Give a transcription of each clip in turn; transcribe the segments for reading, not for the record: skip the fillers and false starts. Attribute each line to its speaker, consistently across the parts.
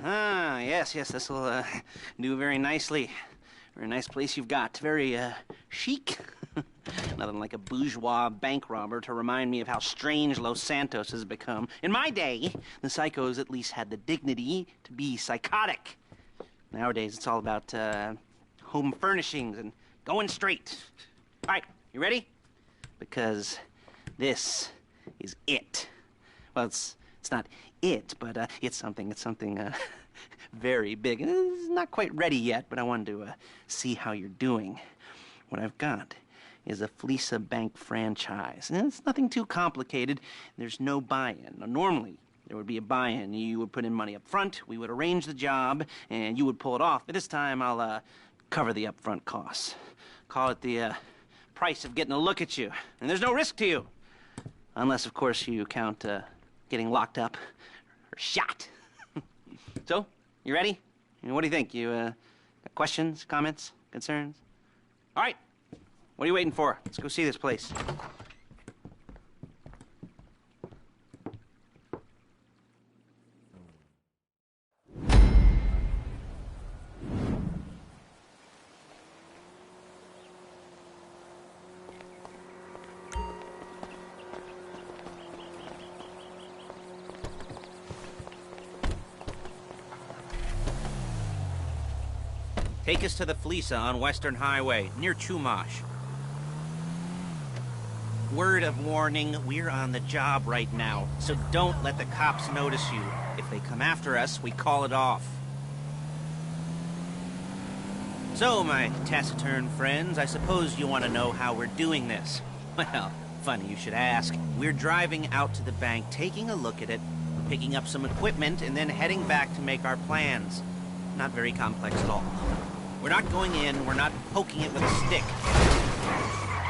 Speaker 1: Ah, yes, this'll do very nicely. Very nice place you've got. Very chic. Nothing like a bourgeois bank robber to remind me of how strange Los Santos has become. In my day, the psychos at least had the dignity to be psychotic. Nowadays, it's all about home furnishings and going straight. All right, you ready? Because this is it. Well, it's not it, but it's something very big. It's not quite ready yet, but I wanted to see how you're doing. What I've got is a Fleeca Bank franchise. And it's nothing too complicated. There's no buy-in. Now, normally, there would be a buy-in. You would put in money up front, we would arrange the job, and you would pull it off. But this time, I'll cover the upfront costs. Call it the price of getting a look at you. And there's no risk to you. Unless, of course, you count getting locked up or shot. So, you ready? What do you think? You got questions, comments, concerns? All right. What are you waiting for? Let's go see this place. Take us to the Fleeca on Western Highway, near Chumash. Word of warning, we're on the job right now, so don't let the cops notice you. If they come after us, we call it off. So, my taciturn friends, I suppose you want to know how we're doing this. Well, funny you should ask. We're driving out to the bank, taking a look at it, picking up some equipment, and then heading back to make our plans. Not very complex at all. We're not going in, we're not poking it with a stick.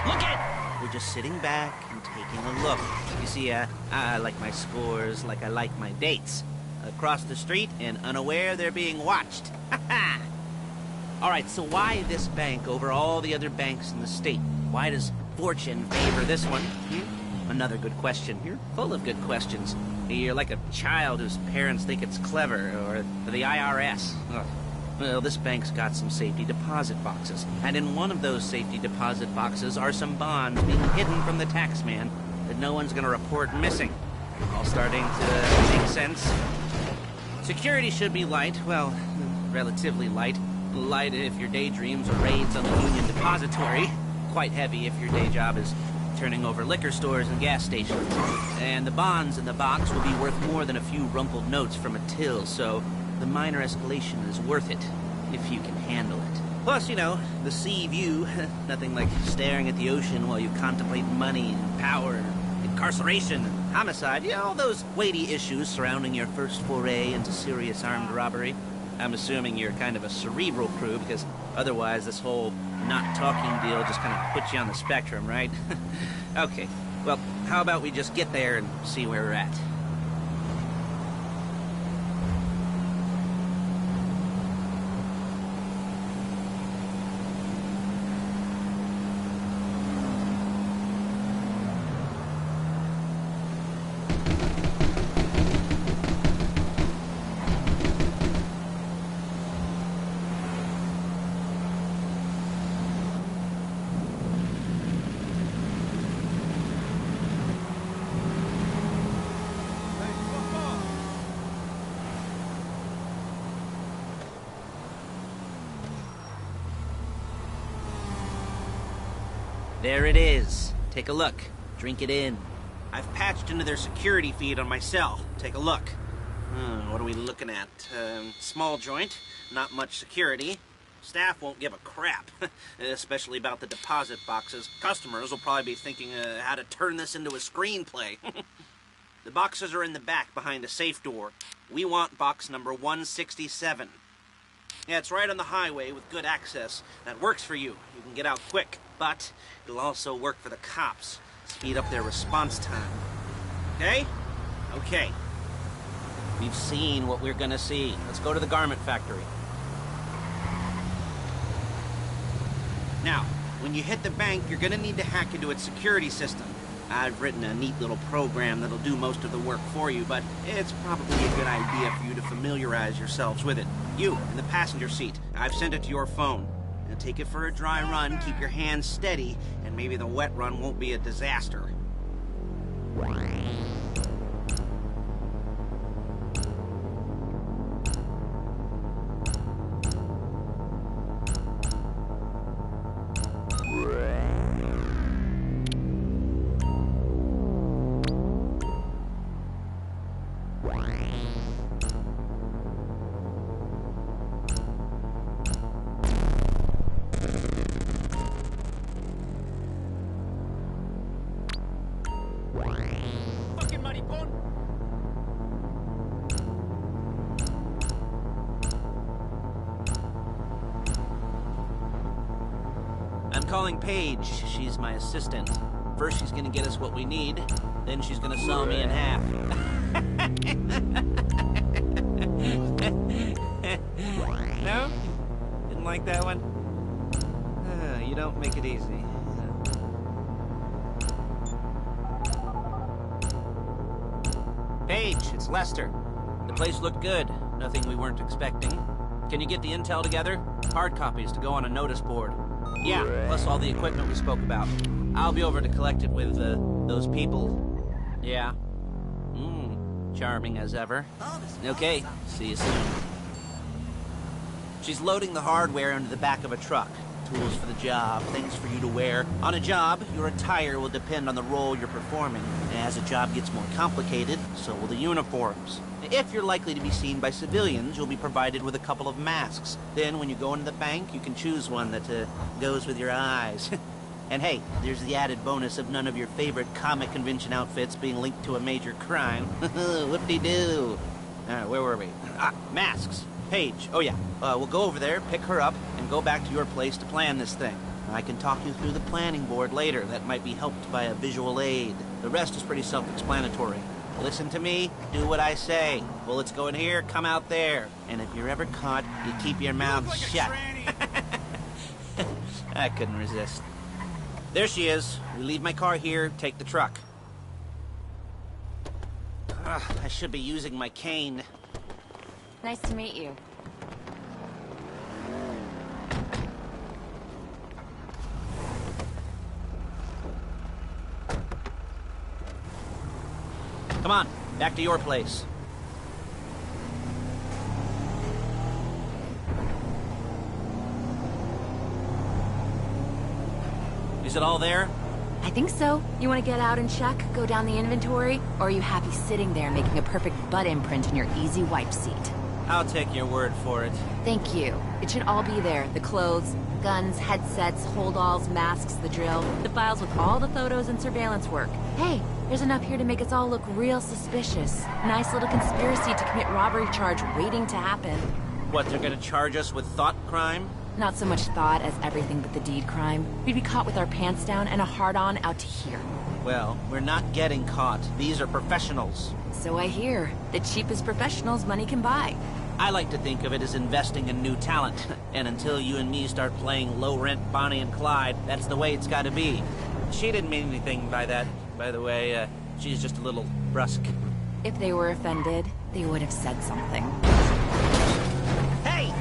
Speaker 1: Look it! We're just sitting back and taking a look. You see, I like my scores like I like my dates. Across the street and unaware they're being watched. Ha-ha! All right, so why this bank over all the other banks in the state? Why does fortune favor this one? Another good question. You're full of good questions. You're like a child whose parents think it's clever, or the IRS. Ugh. Well, this bank's got some safety deposit boxes, and in one of those safety deposit boxes are some bonds being hidden from the tax man that no one's gonna report missing. All starting to make sense. Security should be light, well, relatively light. Light if your daydreams are raids on the Union Depository. Quite heavy if your day job is turning over liquor stores and gas stations. And the bonds in the box will be worth more than a few rumpled notes from a till, so the minor escalation is worth it, if you can handle it. Plus, you know, the sea view, nothing like staring at the ocean while you contemplate money and power, incarceration and homicide, you know, all those weighty issues surrounding your first foray into serious armed robbery. I'm assuming you're kind of a cerebral crew, because otherwise this whole not talking deal just kind of puts you on the spectrum, right? Okay, well, how about we just get there and see where we're at? There it is. Take a look. Drink it in. I've patched into their security feed on my cell. Take a look. What are we looking at? Small joint, not much security. Staff won't give a crap, especially about the deposit boxes. Customers will probably be thinking how to turn this into a screenplay. The boxes are in the back behind a safe door. We want box number 167. Yeah, it's right on the highway with good access. That works for you. You can get out quick, but it'll also work for the cops. Speed up their response time. Okay? Okay. We've seen what we're gonna see. Let's go to the garment factory. Now, when you hit the bank, you're gonna need to hack into its security system. I've written a neat little program that'll do most of the work for you, but it's probably a good idea for you to familiarize yourselves with it. You, in the passenger seat, I've sent it to your phone. Now take it for a dry run, keep your hands steady, and maybe the wet run won't be a disaster.
Speaker 2: Fucking maricón!
Speaker 1: I'm calling Paige. She's my assistant. First she's gonna get us what we need, then she's gonna saw me in half. No? Didn't like that one? You don't make it easy. Paige, it's Lester. The place looked good. Nothing we weren't expecting. Can you get the intel together? Hard copies to go on a notice board. Yeah, plus all the equipment we spoke about. I'll be over to collect it with, those people. Yeah. Charming as ever. Okay, see you soon. She's loading the hardware into the back of a truck. Tools for the job, things for you to wear. On a job, your attire will depend on the role you're performing. As the job gets more complicated, so will the uniforms. If you're likely to be seen by civilians, you'll be provided with a couple of masks. Then, when you go into the bank, you can choose one that goes with your eyes. And hey, there's the added bonus of none of your favorite comic convention outfits being linked to a major crime. Whoop-de-doo. Where were we? Masks. Paige. Oh yeah, we'll go over there, pick her up, and go back to your place to plan this thing. I can talk you through the planning board later. That might be helped by a visual aid. The rest is pretty self-explanatory. Listen to me, do what I say. Bullets go in here, come out there. And if you're ever caught, you keep your mouth shut. I couldn't resist. There she is. We leave my car here, take the truck. I should be using my cane.
Speaker 3: Nice to meet you.
Speaker 1: Come on, back to your place. Is it all there?
Speaker 3: I think so. You want to get out and check, go down the inventory, or are you happy sitting there making a perfect butt imprint in your easy wipe seat?
Speaker 1: I'll take your word for it.
Speaker 3: Thank you. It should all be there. The clothes, guns, headsets, holdalls, masks, the drill, the files with all the photos and surveillance work. Hey, there's enough here to make us all look real suspicious. Nice little conspiracy to commit robbery charge waiting to happen.
Speaker 1: What, they're gonna charge us with thought crime?
Speaker 3: Not so much thought as everything but the deed crime. We'd be caught with our pants down and a hard-on out to here.
Speaker 1: Well, we're not getting caught. These are professionals.
Speaker 3: So I hear. The cheapest professionals money can buy.
Speaker 1: I like to think of it as investing in new talent. And until you and me start playing low-rent Bonnie and Clyde, that's the way it's gotta be. She didn't mean anything by that, by the way. She's just a little brusque.
Speaker 3: If they were offended, they would have said something.
Speaker 1: Hey!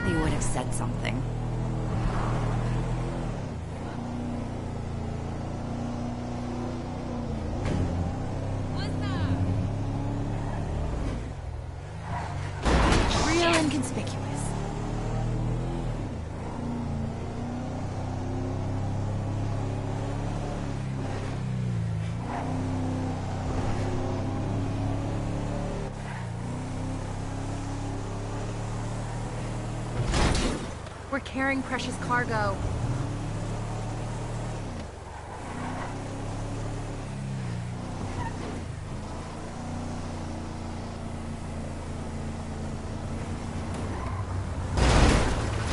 Speaker 3: They would have said something. Real inconspicuous. We're carrying precious cargo.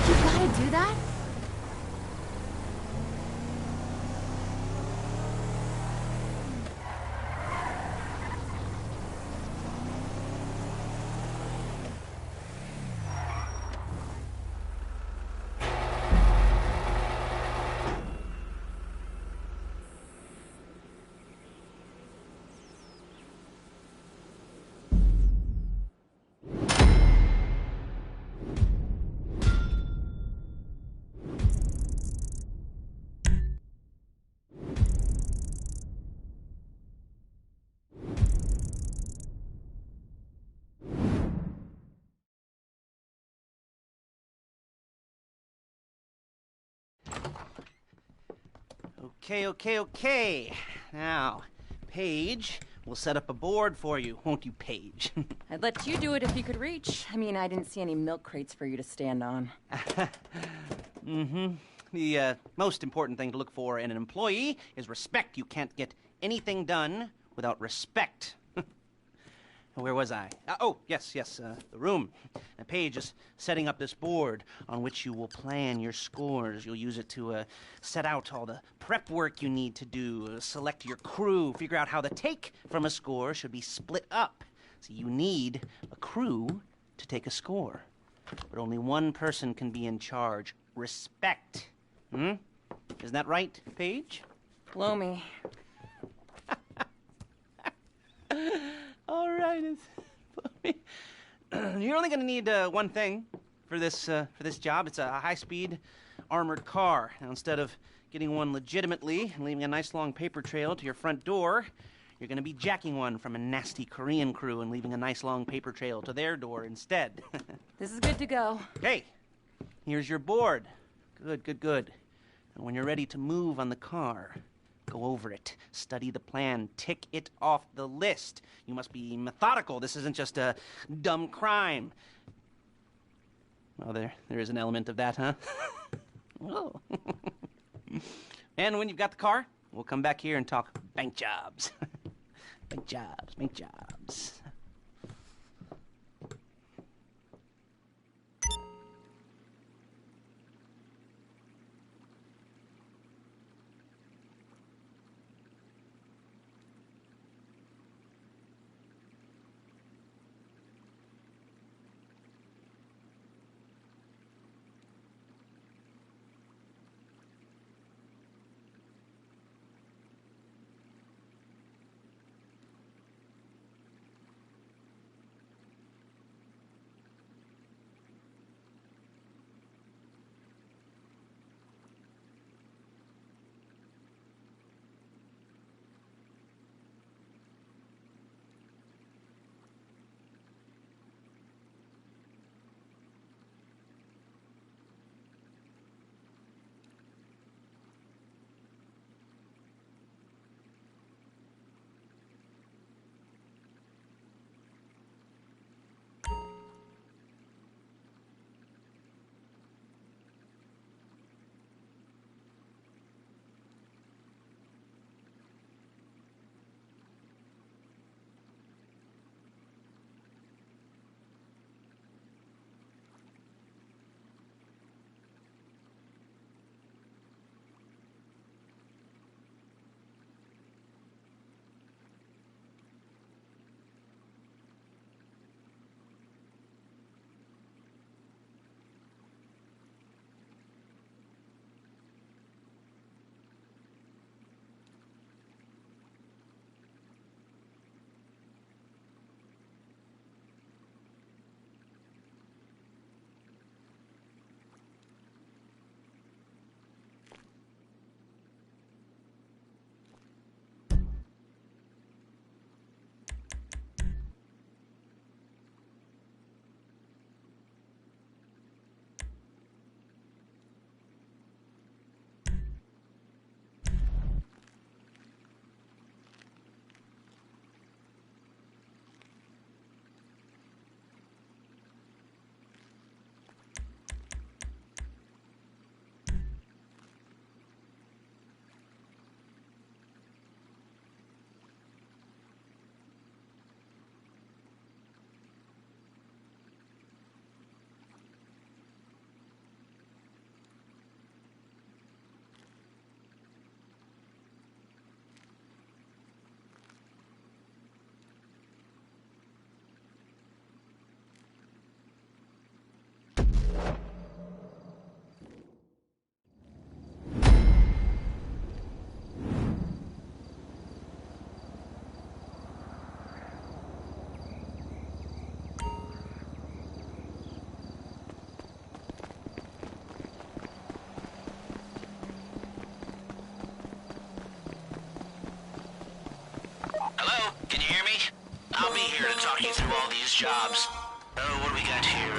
Speaker 3: You gotta do that?
Speaker 1: Okay. Now, Paige, we'll set up a board for you, won't you, Paige?
Speaker 3: I'd let you do it if you could reach. I mean, I didn't see any milk crates for you to stand on.
Speaker 1: The most important thing to look for in an employee is respect. You can't get anything done without respect. Where was I? Yes, the room. Paige is setting up this board on which you will plan your scores. You'll use it to set out all the prep work you need to do, select your crew, figure out how the take from a score should be split up. So you need a crew to take a score. But only one person can be in charge. Respect. Isn't that right, Paige?
Speaker 3: Blow me.
Speaker 1: All right, you're only going to need one thing for this job. It's a high-speed armored car. Now, instead of getting one legitimately and leaving a nice long paper trail to your front door, you're going to be jacking one from a nasty Korean crew and leaving a nice long paper trail to their door instead.
Speaker 3: This is good to go.
Speaker 1: Hey, here's your board. Good. And when you're ready to move on the car, go over it, study the plan, tick it off the list. You must be methodical. This isn't just a dumb crime. Well, there is an element of that, huh? Oh. And when you've got the car, we'll come back here and talk bank jobs. Bank jobs.
Speaker 2: I'll be here to talk you through all these jobs. What do we got here?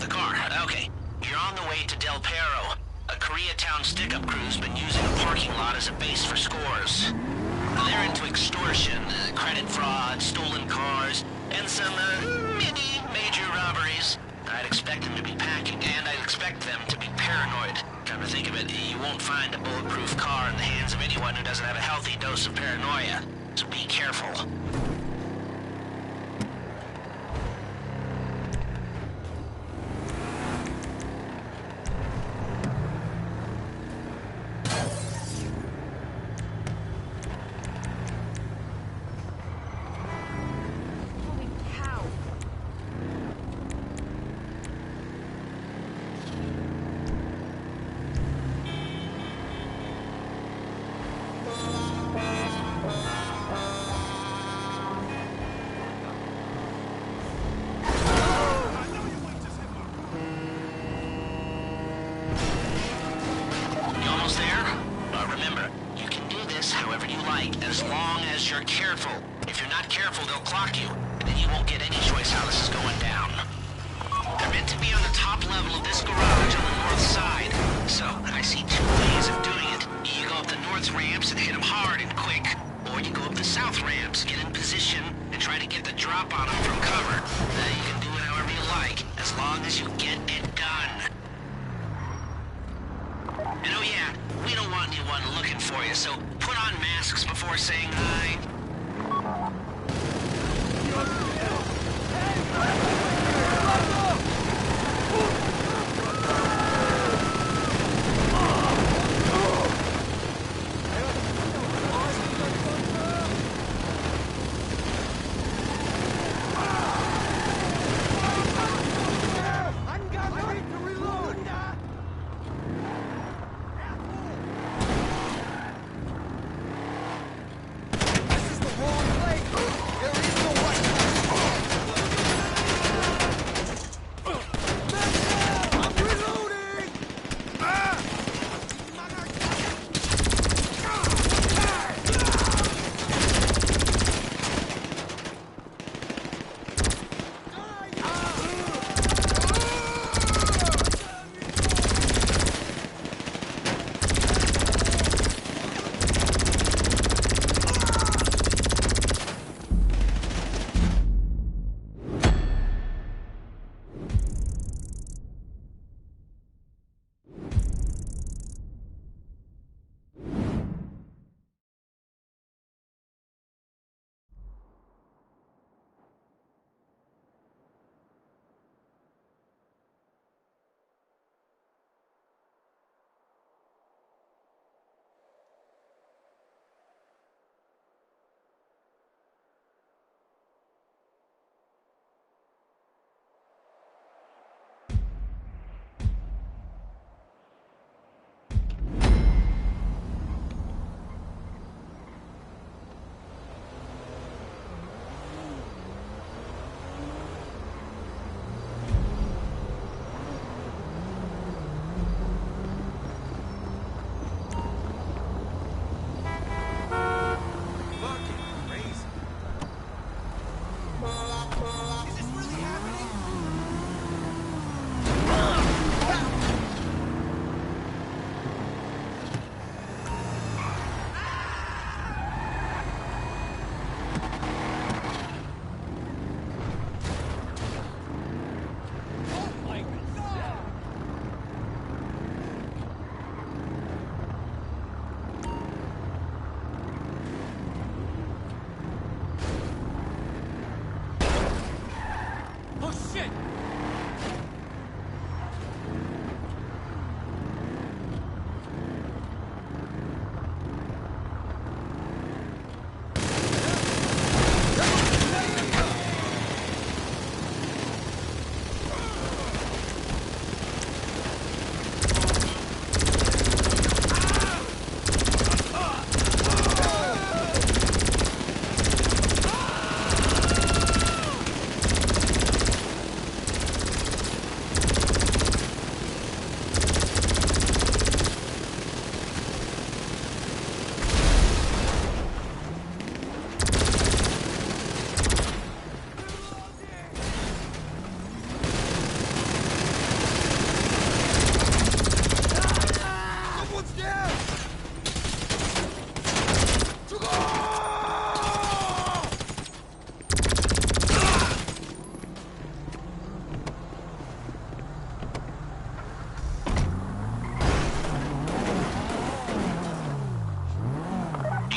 Speaker 2: The car. Okay. You're on the way to Del Perro. A Koreatown stick-up crew's been using a parking lot as a base for scores. They're into extortion, credit fraud, stolen cars, and some, major robberies. I'd expect them to be packing, and I'd expect them to be paranoid. Come to think of it, you won't find a bulletproof car in the hands of anyone who doesn't have a healthy dose of paranoia. So be careful. As long as you're careful. If you're not careful, they'll clock you, and then you won't get any choice how this is going down. They're meant to be on the top level of this garage on the north side. So, I see two ways of doing it. You go up the north ramps and hit them hard and quick, or you go up the south ramps, get in position, and try to get the drop on them from cover. You can do it however you like, as long as you get it done. And oh yeah, we don't want anyone looking for you, so put on masks before saying hi.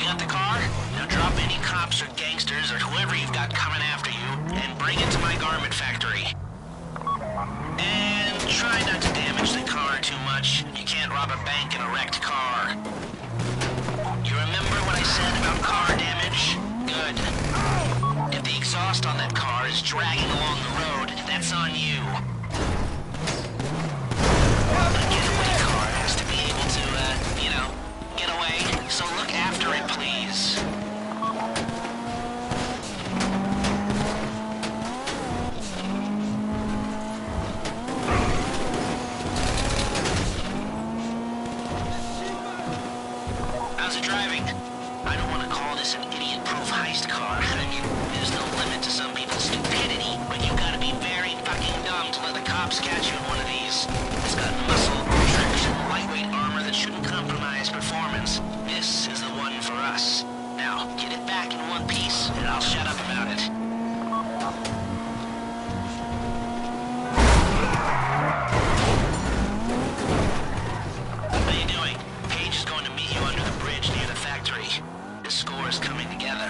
Speaker 2: got the car? Now drop any cops or gangsters or whoever you've got coming after you, and bring it to my garment factory. And try not to damage the car too much. You can't rob a bank in a wrecked car. You remember what I said about car damage? Good. If the exhaust on that car is dragging along the road, that's on you. A getaway car has to be able to, get away. So look after it, please. How's it driving? I don't want to call this an idiot-proof heist car. There's no limit to some people's stupidity, but you gotta be very fucking dumb to let the cops catch you in one of these. It's got muscle, traction, lightweight armor that shouldn't compromise performance. This is the one for us. Now, get it back in one piece, and I'll shut up about it. How you doing? Paige is going to meet you under the bridge near the factory. The score is coming together.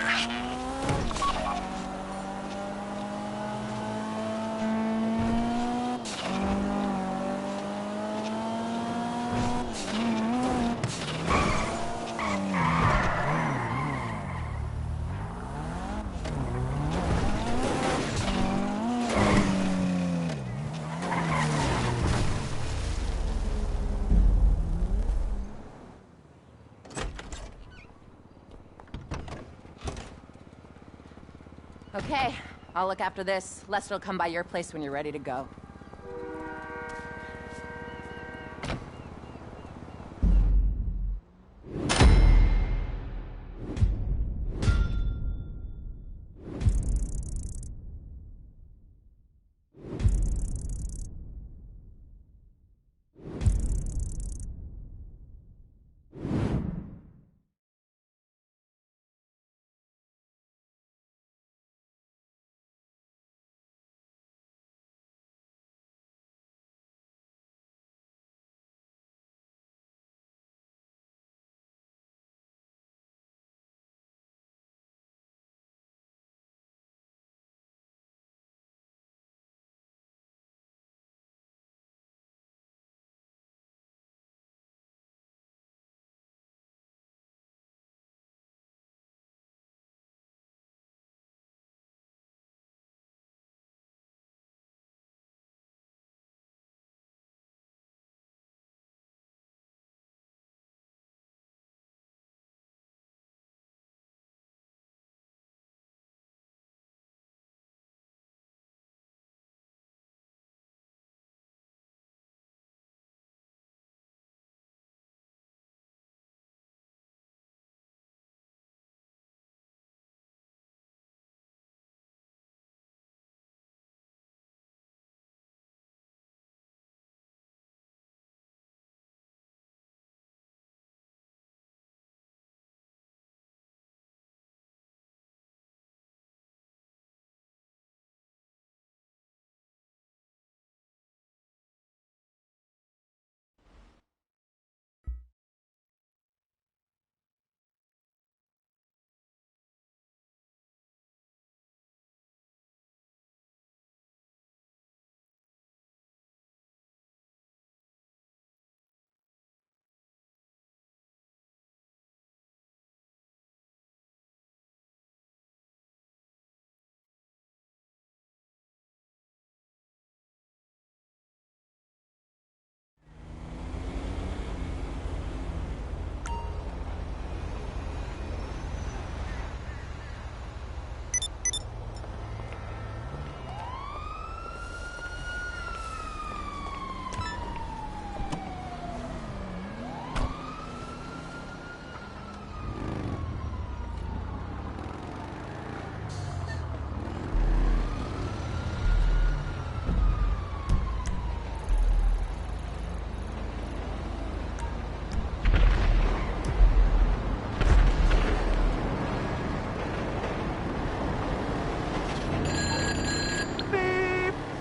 Speaker 3: Okay, I'll look after this. Lester will come by your place when you're ready to go.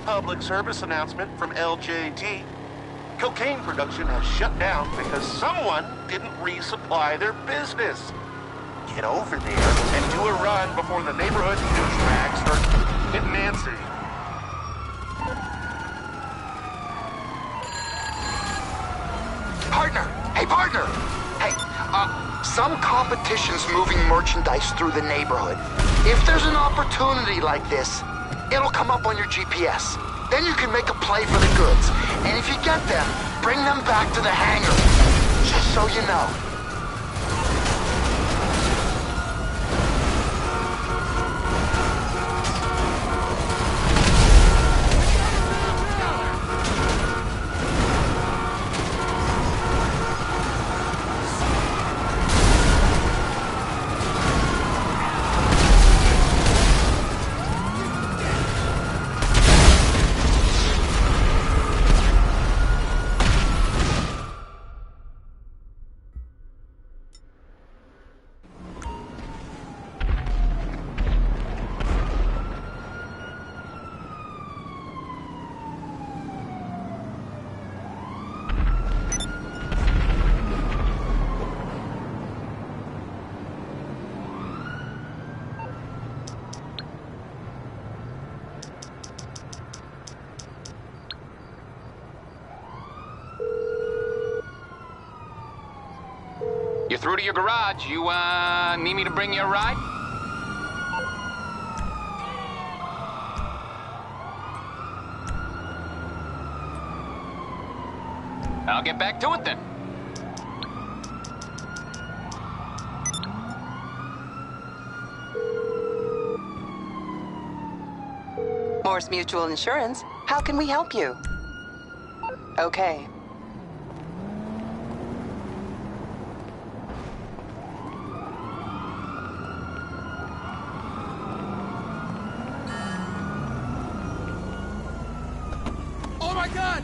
Speaker 4: Public service announcement from LJT. Cocaine production has shut down because someone didn't resupply their business. Get over there and do a run before the neighborhood douchebags start hitting Nancy.
Speaker 5: Partner! Hey, partner! Hey, some competition's moving merchandise through the neighborhood. If there's an opportunity like this, it'll come up on your GPS. Then you can make a play for the goods. And if you get them, bring them back to the hangar. Just so you know.
Speaker 6: You're through to your garage. You, need me to bring you a ride? I'll get back to it then.
Speaker 7: Morse Mutual Insurance. How can we help you? Okay.
Speaker 8: Oh my God!